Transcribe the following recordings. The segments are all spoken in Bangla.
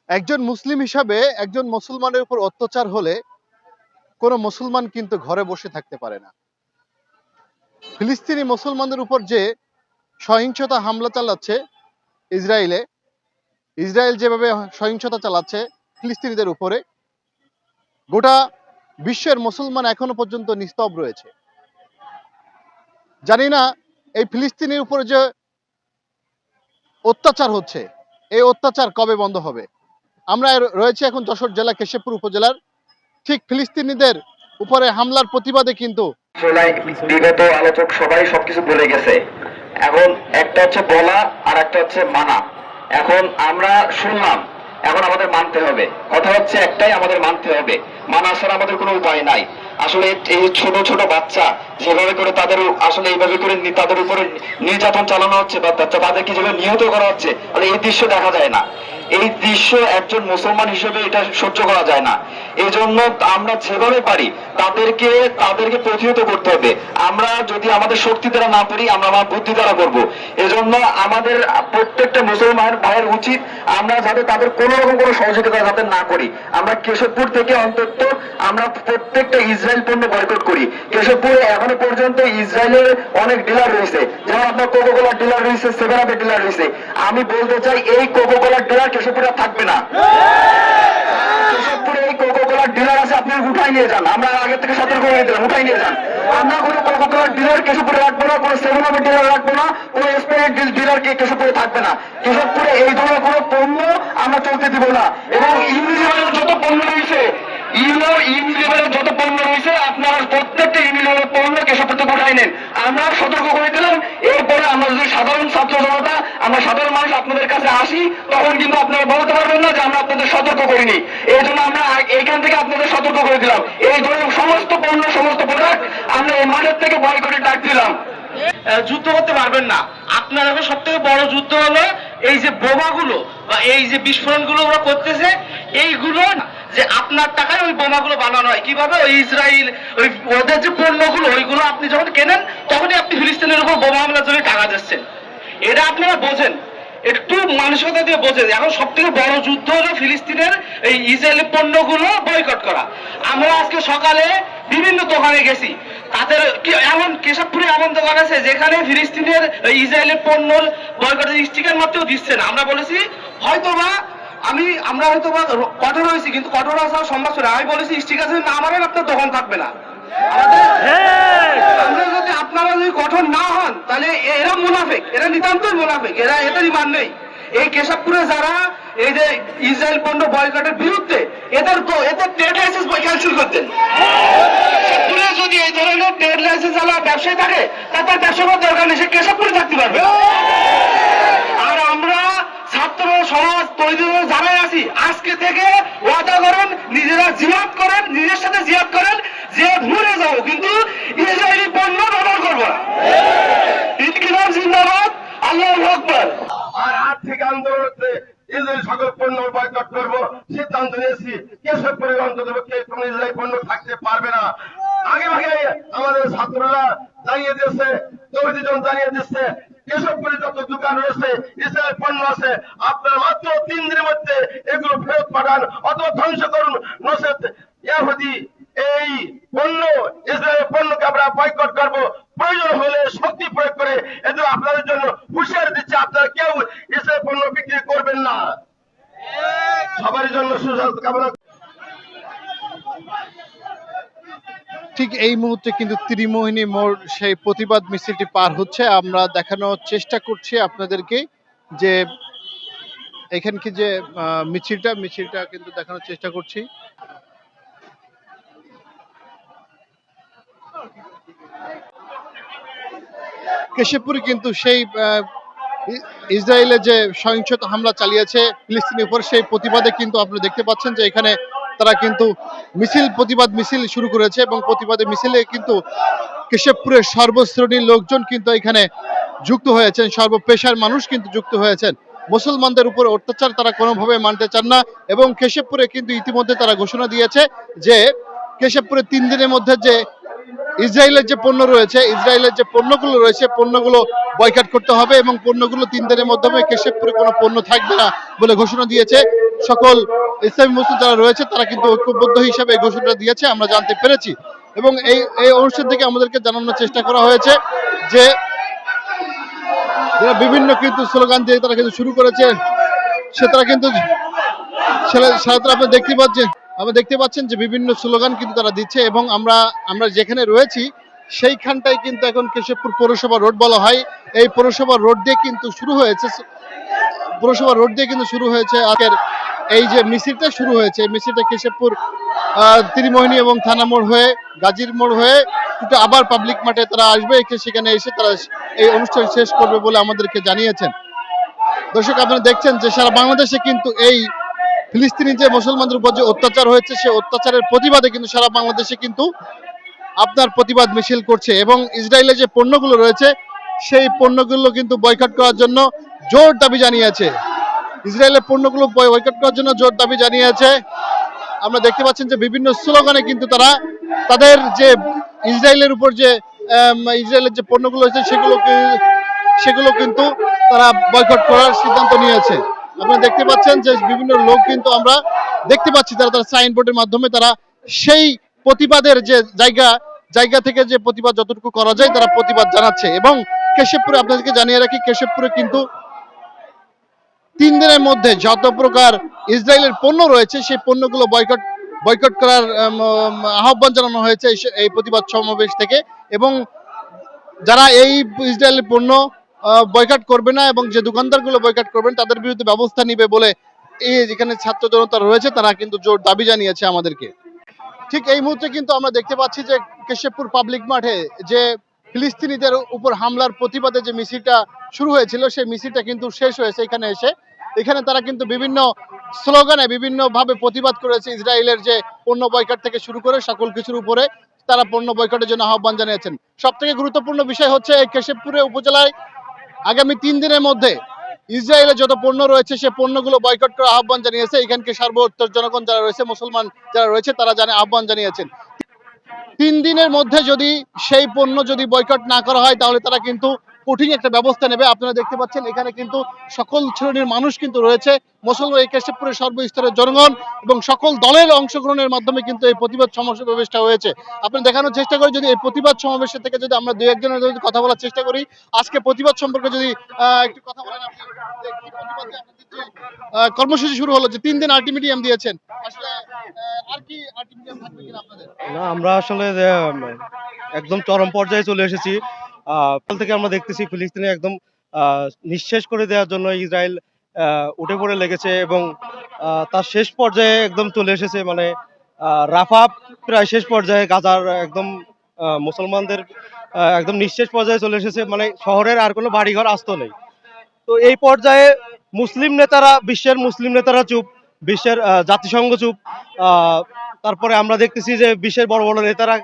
একজন মুসলিম হিসাবে একজন মুসলমানের উপর অত্যাচার হলে কোনো মুসলমান কিন্তু ঘরে বসে থাকতে পারে না। ফিলিস্তিনি মুসলমানদের উপর যে সহিংসতা হামলা চালাচ্ছে ইসরায়েল যেভাবে সহিংসতা চালাচ্ছে ফিলিস্তিনিদের উপরে, গোটা বিশ্বের মুসলমান এখনো পর্যন্ত নিস্তব্ধ রয়েছে। জানি না এই ফিলিস্তিনির উপরে যে অত্যাচার হচ্ছে, এই অত্যাচার কবে বন্ধ হবে। আমরা রয়েছে এখন যশোর জেলা কেশবপুর উপজেলার, ঠিক ফিলিস্তিনিদের উপরে হামলার প্রতিবাদে কিন্তু বিগত আলোচক সবাই সবকিছু বলে গেছে। এখন একটা হচ্ছে বলা আর একটা হচ্ছে মানা। এখন আমরা শুনলাম, এখন আমাদের মানতে হবে। কথা হচ্ছে একটাই, আমাদের মানতে হবে। মানা ছাড়া আমাদের কোনো উপায় নাই। আসলে এই ছোট ছোট বাচ্চা যেভাবে করে তাদের আসলে এইভাবে করে তাদের উপরে নির্যাতন চালানো হচ্ছে বা তাদেরকে যেভাবে নিহত করা হচ্ছে, এই দৃশ্য দেখা যায় না। এই দৃশ্য একজন মুসলমান হিসেবে এটা সহ্য করা যায় না। এই জন্য আমরা যেভাবে পারি তাদেরকে প্রতিহত করতে হবে। আমরা যদি আমাদের শক্তি দ্বারা না পারি, আমরা আমার বুদ্ধি দ্বারা করবো। এজন্য আমাদের প্রত্যেকটা মুসলমান ভাইয়ের উচিত আমরা যাতে তাদের কোন রকম কোনো সহযোগিতা যাতে না করি। আমরা কেশবপুর থেকে অন্তত আমরা প্রত্যেকটা ইসরায়েল পণ্য বয়কট করি। কেশবপুরে এখনো পর্যন্ত ইসরায়েলের অনেক ডিলার রয়েছে, যেমন আপনার কোকোকোলার ডিলার রয়েছে, 7-Up ডিলার রয়েছে। আমি বলতে চাই এই কোকোকোলার ডিলার কেশবপুরে থাকবে না। কেশবপুরে এই কোকোকোলার ডিলার আছে, আপনি উঠাই নিয়ে যান। আমরা আগে থেকে সতর্ক করে দিলাম, উঠাই নিয়ে যান। আমরা কোনো কোকোকোলার ডিলার কেশবপুরে রাখবো না, কোনো 7-Up ডিলার রাখবো না, কোনো স্প্রাইট ডিলার কেশবপুরে থাকবে না। কেশবপুরে এই ধরনের কোনো পণ্য আমরা চলতে দিব না। এবং ইউনিলিভারের যত পণ্য রয়েছে, ইউনিলিভারের যত পণ্য রয়েছে, আপনারা প্রত্যেকটা ইউনিলিভারের পণ্য কেশবপুরে উঠাই নেন। আমরা সতর্ক করে দিলাম। এরপরে আমরা যদি সাধারণ ছাত্র জনতা, আমরা সাধারণ মানুষ আপনাদের কাছে আসি, তখন কিন্তু আপনারা বলতে পারবেন না যে আমরা আপনাদের সতর্ক করিনি। এই জন্য আমরা এইখান থেকে আপনাদের সতর্ক করে দিলাম। এই ধরনের সমস্ত পণ্য, সমস্ত প্রোডাক্ট আমরা এই মাঠের থেকে বয়কটের ডাক দিলাম। যুদ্ধ করতে পারবেন না। আপনার এখন সব থেকে বড় যুদ্ধ হলো এই যে বোমাগুলো বা এই যে বিস্ফোরণগুলো ওরা করতেছে, এইগুলো যে আপনার টাকায় ওই বোমাগুলো বানানো হয়। কিভাবে? ওই ইসরায়েল ওদের যে পণ্যগুলো, ওইগুলো আপনি যখন কেনেন তখনই আপনি ফিলিস্তিনের উপর বোমা হামলার জন্য টাকা দিচ্ছেন। এটা আপনারা বোঝেন, একটু মানসিকতা দিয়ে বোঝেন। এখন সব থেকে বড় যুদ্ধ হলো ফিলিস্তিনের এই ইসরায়েলি পণ্যগুলো বয়কট করা। আমরা আজকে সকালে বিভিন্ন দোকানে গেছি, তাদের এমন কেশবপুরে এমন দোকান আছে যেখানে ফিলিস্তিনের ইসরায়েলের পণ্য বয়কটের স্টিকার মাত্রও দিচ্ছে না। আমরা বলেছি হয়তোবা আমরা হয়তোবা কঠোর হয়েছি, কিন্তু কঠোর আসা সম্ভব ছিল। আমি বলেছি স্টিকার যদি না মারেন আপনার দোকান থাকবে না। আমরা যদি আপনারা যদি কঠোর না হন, তাহলে এরা মুনাফিক, এরা নিতান্তই মুনাফিক, এদের ইমান নেই। এই কেশবপুরে যারা এই যে ইসরায়েল পণ্য বয়কটের বিরুদ্ধে, এদের ট্রেড লাইসেন্স ক্যান্সেল করতেন। যদি এই ধরনের ট্রেড লাইসেন্স আলা ব্যবসায়ী থাকে, তার ব্যবসা করার দরকার নেই, সে কেশবপুরে থাকতে পারবে। আর আমরা ছাত্র সমাজ তৈরি জানাই আছি, আজকে থেকে ওয়াদা করেন, নিজেরা জিহাদ করেন, নিজের সাথে জিহাদ করেন যে মরে যাবো, কিন্তু ইসরায়েলি পণ্য ব্যবহার করবো না। ইনকিলাব জিন্দাবাদ, আল্লাহু আকবার। আর আর্থিক আন্দোলন হচ্ছে ইসরায়েল সকল পণ্য বয়কট করবো সিদ্ধান্ত নিয়েছি। কেশবপুরে অন্তত কোন ইসরায়েলি পণ্য থাকতে পারবে না। আগে ভাগে আমাদের ছাত্ররা জানিয়ে দিচ্ছে, তৌহিদিজন জানিয়ে দিচ্ছে, কেশবপুরে যত দোকান রয়েছে ইসরায়েল পণ্য আছে, আপনারা মাত্র 3 দিনের মধ্যে এগুলো ফেরত পাঠান অথবা ধ্বংস করুন, নচেত ইহুদি এই পণ্য ইসরায়েলের পণ্যকে আমরা বয়কট করবো। প্রয়োজন হলে শক্তি প্রয়োগ করে এদের আপনাদের জন্য হুঁশিয়ারি দিচ্ছে, আপনারা কেউ ইসরায়েল পণ্য বিক্রি করবেন না। সবার জন্য সুস্বাস্থ্য কামনা। ঠিক এই মুহূর্তে কিন্তু ত্রিমোহিনী মোড় সেই প্রতিবাদ মিছিলটি পার হচ্ছে। আমরা দেখানোর চেষ্টা করছি আপনাদেরকে যে এখানকে যে মিছিলটা কিন্তু দেখানোর চেষ্টা করছি। কেশবপুরে কিন্তু সেই ইসরায়েলে যে সহিংসতা হামলা চালিয়েছে ফিলিস্তিনের উপর, সেই প্রতিবাদে কিন্তু আপনারা দেখতে পাচ্ছেন যে এখানে তারা কিন্তু প্রতিবাদ মিছিল শুরু করেছে এবং প্রতিবাদে মিছিলে কিন্তু কেশবপুরের সর্বশ্রেণীর লোকজন কিন্তু এখানে যুক্ত হয়েছেন, সর্বপেশার মানুষ কিন্তু যুক্ত হয়েছেন। মুসলমানদের উপর অত্যাচার তারা কোনোভাবে মানতে চান না এবং কেশবপুরে কিন্তু ইতিমধ্যে তারা ঘোষণা দিয়েছে যে কেশবপুরে 3 দিনের মধ্যে যে ইসরায়েলের যে পণ্য রয়েছে, ইসরায়েলের যে পণ্যগুলো রয়েছে, পণ্যগুলো বয়কট করতে হবে এবং পণ্যগুলো 3 দিনের মধ্যে কেশবপুরে কোনো পণ্য থাকবে না বলে ঘোষণা দিয়েছে। সকল ইসলামী মুসলিম যারা রয়েছে তারা কিন্তু ঐক্যবদ্ধ হিসাবে এই ঘোষণাটা দিয়েছে, আমরা জানতে পেরেছি। এবং এই অনুষ্ঠান থেকে আমাদেরকে জানানোর চেষ্টা করা হয়েছে যে যারা বিভিন্ন কিন্তু স্লোগান দিয়ে তারা কিন্তু শুরু করেছে, তারা কিন্তু আপনি দেখতে পাচ্ছেন যে বিভিন্ন স্লোগান কিন্তু তারা দিচ্ছে এবং আমরা যেখানে রয়েছি সেইখানটাই কিন্তু এখন কেশবপুর পৌরসভা রোড বলা হয়। এই পৌরসভা রোড দিয়ে কিন্তু শুরু হয়েছে আজকের এই যে মিছিলটা শুরু হয়েছে। এই মিছিলটা কেশবপুর ত্রিমোহিনী এবং থানা মোড় হয়ে গাজীর মোড় হয়ে কিন্তু আবার পাবলিক মাঠে তারা আসবে, সেখানে এসে তারা এই অনুষ্ঠান শেষ করবে বলে আমাদেরকে জানিয়েছেন। দর্শক, আপনারা দেখছেন যে সারা বাংলাদেশে কিন্তু এই ফিলিস্তিনি যে মুসলমানদের উপর যে অত্যাচার হয়েছে সেই অত্যাচারের প্রতিবাদে কিন্তু সারা বাংলাদেশে কিন্তু আপনার প্রতিবাদ মিছিল করছে এবং ইসরায়েলের যে পণ্যগুলো রয়েছে সেই পণ্যগুলো কিন্তু বয়কট করার জন্য জোর দাবি জানিয়েছে। ইসরায়েলের পণ্যগুলো বয়কট করার জন্য জোর দাবি জানিয়েছে। আমরা দেখতে পাচ্ছেন যে বিভিন্ন স্লোগানে কিন্তু তারা তাদের যে ইসরায়েলের উপর যে ইসরায়েলের যে পণ্যগুলো রয়েছে সেগুলো কিন্তু তারা বয়কট করার সিদ্ধান্ত নিয়েছে। আপনারা দেখতে পাচ্ছেন যে বিভিন্ন লোক কিন্তু আমরা দেখতে পাচ্ছি তারা সাইনবোর্ডের মাধ্যমে তারা সেই প্রতিবাদের যে জায়গা থেকে যে প্রতিবাদ যতটুকু করা যায় তারা প্রতিবাদ জানাচ্ছে। এবং কেশবপুরে আপনাদেরকে জানিয়ে রাখি, কেশবপুরে কিন্তু 3 দিনের মধ্যে যত প্রকার ইসরায়েলের পণ্য রয়েছে সেই পণ্যগুলো বয়কট করার আহ্বান জানানো হয়েছে এই প্রতিবাদ সমাবেশ থেকে। এবং যারা এই ইসরায়েলের পণ্য বয়কট করবে না এবং যে দোকানদারগুলো বয়কট করবেন তাদের বিরুদ্ধে ব্যবস্থা নিবে বলে এই যেখানে ছাত্র জনতা রয়েছে তারা কিন্তু জোর দাবি জানিয়েছে আমাদেরকে। ঠিক এই মুহূর্তে কিন্তু আমরা দেখতে পাচ্ছি যে কেশবপুর পাবলিক মাঠে যে ফিলিস্তিনিদের উপর হামলার প্রতিবাদে যে মিছিলটা শুরু হয়েছিল সেই মিছিলটা কিন্তু শেষ হয়েছে। এখানে তারা কিন্তু বিভিন্ন স্লোগানে বিভিন্নভাবে প্রতিবাদ করেছে। ইসরায়েলের যে পণ্য বয়কট থেকে শুরু করে সকল কিছুর উপরে তারা পণ্য বয়কটের জন্য আহ্বান জানিয়েছেন। সব থেকে গুরুত্বপূর্ণ বিষয় হচ্ছে এই কেশবপুরে উপজেলায় আগামী 3 দিনের মধ্যে ইসরায়েলের যত পণ্য রয়েছে সে পণ্যগুলো বয়কট করার আহ্বান জানিয়েছে। এখানকে সর্বোত্তর জনগণ যারা রয়েছে, মুসলমান যারা রয়েছে তারা আহ্বান জানিয়েছেন 3 দিনের মধ্যে যদি সেই পণ্য যদি বয়কট না করা হয় তাহলে তারা কিন্তু কঠিন একটা ব্যবস্থা নেবে। আপনারা দেখতে পাচ্ছেন এখানে কিন্তু সকল শ্রেণীর মানুষ কিন্তু রয়েছে, মুসলমান এই কেশবপুরের সর্বস্তরের জনগণ এবং সকল দলের অংশগ্রহণের মাধ্যমে কিন্তু এই প্রতিবাদ সমাবেশটা হয়েছে। আপনি দেখানোর চেষ্টা করি যদি এই প্রতিবাদ সমাবেশের থেকে যদি আমরা 2-1 জনের যদি কথা বলার চেষ্টা করি, আজকে প্রতিবাদ সম্পর্কে যদি একটু কথা বলেন। আপনি কর্মসূচি শুরু হলো যে 3 দিন আলটিমেটাম দিয়েছেন, আসলে আর কি আলটিমেটাম থাকবে কিনা আপনাদের? না, আমরা আসলে একদম চরম পর্যায়ে চলে এসেছি। কাল থেকে আমরা দেখতেছি ফিলিস্তিনে একদম নিঃশেষ করে দেওয়ার জন্য ইসরায়েল উঠে পড়ে লেগেছে এবং তার শেষ পর্যায়ে একদম চলে এসেছে। মানে রাফা প্রায় শেষ পর্যায়ে, গাজার একদম মুসলমানদের একদম নিঃশেষ পর্যায়ে চলে এসেছে। মানে শহরের আর কোনো বাড়িঘর আস্ত নেই। তো এই পর্যায়ে বিশ্বের মুসলিম নেতারা চুপ, বিশ্বের জাতিসংঘ চুপ, তারপরে আমরা দেখতেছি যে বিশ্বের বড় বড় নেতারা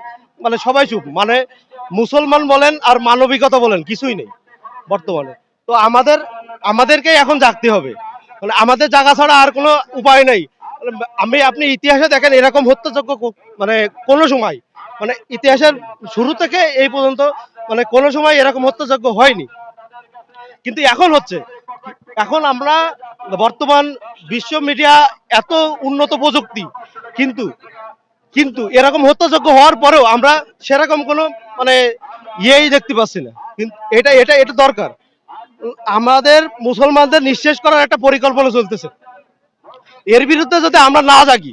মানে সবাই চুপ। মানে মুসলমান বলেন আর মানবিকতা বলেন কিছুই নেই বর্তমানে। তো আমাদেরকে এখন জাগতে হবে, মানে আমাদের জায়গা ছাড়া আর কোনো উপায় নেই। আপনি ইতিহাসে দেখেন এরকম হত্যাযজ্ঞ মানে কোনো সময়, মানে ইতিহাসের শুরু থেকে এই পর্যন্ত মানে কোনো সময় এরকম হত্যাযজ্ঞ হয়নি, কিন্তু এখন হচ্ছে। এখন আমরা বর্তমান বিশ্ব মিডিয়া এত উন্নত প্রযুক্তি, কিন্তু এরকম হত্যাযজ্ঞ হওয়ার পরেও আমরা সেরকম কোনো মানে ইয়েই দেখতে পাচ্ছি না। কিন্তু এটা দরকার। আমাদের মুসলমানদের নিঃশেষ করার একটা পরিকল্পনা চলতেছে। এর বিরুদ্ধে যদি আমরা না জাগি,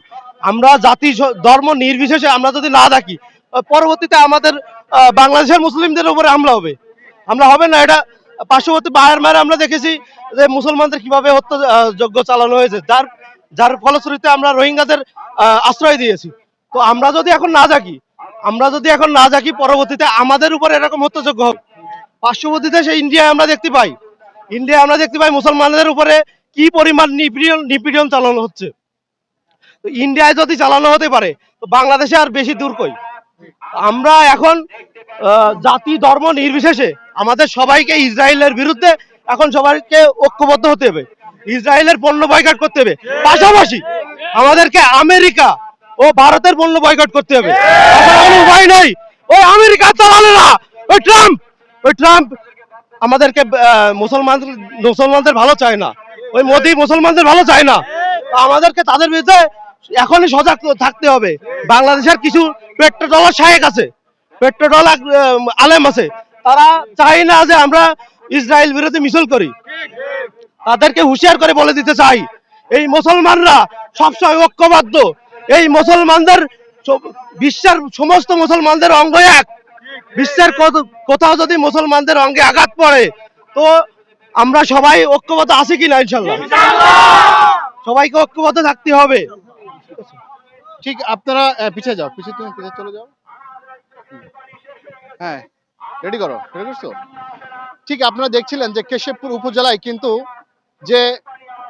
আমরা জাতি ধর্ম নির্বিশেষে আমরা যদি না জাগি, পরবর্তীতে আমাদের বাংলাদেশের মুসলিমদের উপরে হামলা হবে না। এটা পার্শ্ববর্তী মায়ানমারে আমরা দেখেছি যে মুসলমানদের কিভাবে হত্যাযজ্ঞ চালানো হয়েছে, যার ফলশ্রুতিতে আমরা রোহিঙ্গাদের আশ্রয় দিয়েছি। তো আমরা যদি এখন না জাগি পরবর্তীতে আমাদের উপর এরকম হত্যাযজ্ঞ হবে। পার্শ্ববর্তী দেশে ইন্ডিয়ায় আমরা দেখতে পাই মুসলমানদের উপরে কি পরিমাণ নিপীড়ন চালানো হচ্ছে। তো ইন্ডিয়ায় যদি চালানো হতে পারে তো বাংলাদেশে আর বেশি দূর কই। আমরা এখন জাতি ধর্ম নির্বিশেষে আমাদের সবাইকে ইসরায়েলের বিরুদ্ধে এখন সবাইকে ঐক্যবদ্ধ হতে হবে, ইসরায়েলের পণ্য বয়কট করতে হবে। পাশাপাশি আমাদেরকে আমেরিকা ও ভারতের পণ্য বয়কট করতে হবে। কোনো উপায় নাই। ওই আমেরিকা চালালে না, ওই ট্রাম্প আমাদেরকে মুসলমানদের ভালো চায় না, ওই মোদি মুসলমানদের ভালো চায় না। আমাদেরকে তাদের বিরুদ্ধে এখনই সজাগ থাকতে হবে। বাংলাদেশের কিছু পেট্রোডলার শায়েক আছে, পেট্রোডলার আলেম আছে, তারা চায় না যে আমরা ইসরায়েল বিরোধী মিছিল করি। তাদেরকে হুঁশিয়ার করে বলে দিতে চাই, এই মুসলমানরা সবসময় ঐক্যবদ্ধ। এই মুসলমানদের বিশ্বের সমস্ত মুসলমানদের অঙ্গ এক। বিশ্বের কোথাও যদি মুসলমানদের অঙ্গে আঘাত পড়ে তো আমরা সবাই ঐক্যবদ্ধ আছি কিনা? ইনশাল্লাহ সবাইকে ঐক্যবদ্ধ থাকতে হবে। ঠিক, আপনারা পিছিয়ে যাও, তুমি পিছিয়ে চলে যাও। হ্যাঁ, রেডি করছো? ঠিক, আপনারা দেখছিলেন যে কেশবপুর উপজেলায় কিন্তু যে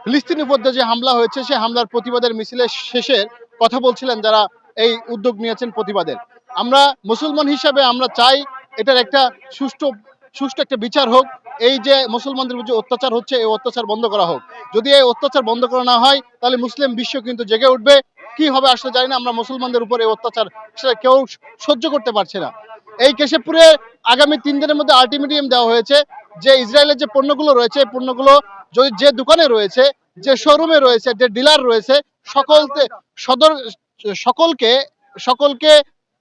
ফিলিস্তিনের উপর যে হামলা হয়েছে, সেই হামলার প্রতিবাদের মিছিলের শেষের কথা বলছিলেন যারা এই উদ্যোগ নিয়েছেন প্রতিবাদের। আমরা মুসলমান হিসাবে আমরা চাই এটার একটা সুষ্ঠু একটা বিচার হোক। এই যে মুসলমানদের উপর যে অত্যাচার হচ্ছে, এই অত্যাচার বন্ধ করা হোক। যদি এই অত্যাচার বন্ধ করা না হয় তাহলে মুসলিম বিশ্ব কিন্তু জেগে উঠবে। কি হবে আসলে জানি না, আমরা মুসলমানদের উপর এই অত্যাচার সেটা কেউ সহ্য করতে পারছে না। এই কেশবপুরে আগামী 3 দিনের মধ্যে আলটিমেটাম দেওয়া হয়েছে যে ইসরায়েলের যে পণ্যগুলো রয়েছে, এই পণ্যগুলো যে দোকানে রয়েছে, যে শোরুমে রয়েছে, যে ডিলার রয়েছে, সকলকে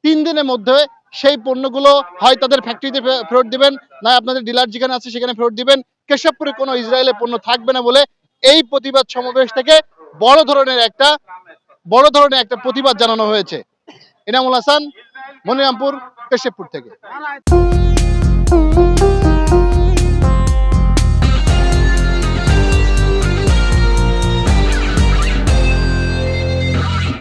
3 দিনের মধ্যে সেই পণ্যগুলো হয় তাদের ফ্যাক্টরিতে ফেরত দিবেন, না আপনাদের ডিলার যেখানে আছে সেখানে ফেরত দিবেন। কেশবপুরে কোনো ইসরায়েলের পণ্য থাকবে না বলে এই প্রতিবাদ সমাবেশ থেকে বড় ধরনের একটা প্রতিবাদ জানানো হয়েছে। ইনামুল হাসান, মনিরামপুর, কেশবপুর থেকে।